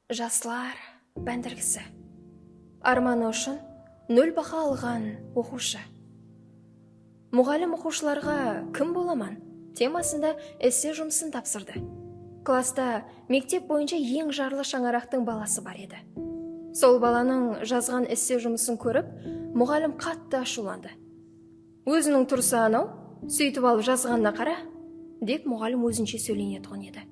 Жаслар бәндіргісі. Арманы үшін 0 бақа алған оқушы. Мұғалім оқушыларға кім боламан темасында эссе жұмысын тапсырды. Класста мектеп бойынша ең жарлы шаңырақтың баласы бар еді. Сол баланың жазған эссе жұмысын көріп, мұғалім қатты ашуланды. Өзінің тұрысы анау, сөйтіп алып жазғанына қара, деп мұғалім өзінше сөйленетін еді.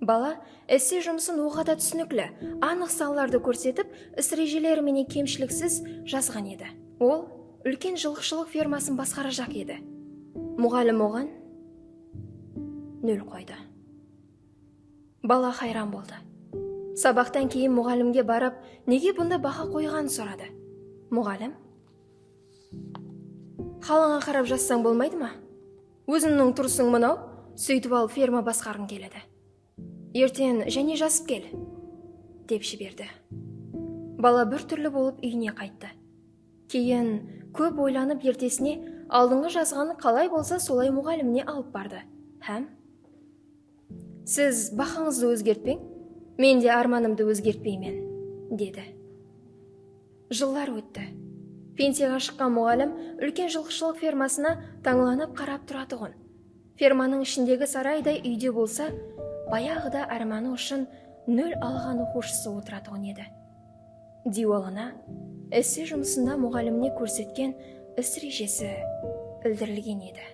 Бала эссе жұмысын оғада түсініклі, анық салаларды көрсетіп, іс ережелерімен кемшіліксіз жазған еді. Ол үлкен жылқышылық фермасын басқарacak еді. Мұғалім оған 0 қойды. Бала хайран болды. Сабақтан кейін мұғалімге барып, неге бұнда бақа қойған сұрады. Мұғалім: «Қалыңа қарап жазсаң болмайды ма? Өзіңнің тұрсың мынау, сөйтіп алып ферма басқарғың келеді. Ертең және жазып кел», деп жіберді. Бала бір түрлі болып үйіне қайтты. Кейін көп ойланып ертесіне алдыңғы жазғаны қалай болса солай мұғаліміне алып барды. Һәм: «Сіз бақаңызды өзгертпең, мен де арманымды өзгертпеймін», деді. Жылдар өтті. Пенсияға шыққан мұғалім үлкен жылқышылық фермасына таңланып қарап тұратұғын. Ферманың ішіндегі сарайдай үйде болса, баяғыда арманы үшін 0 алған оқушысы отыратұғын еді. Диуалына эссе жұмысында мұғаліміне көрсеткен іс ережесі ілдірілген еді.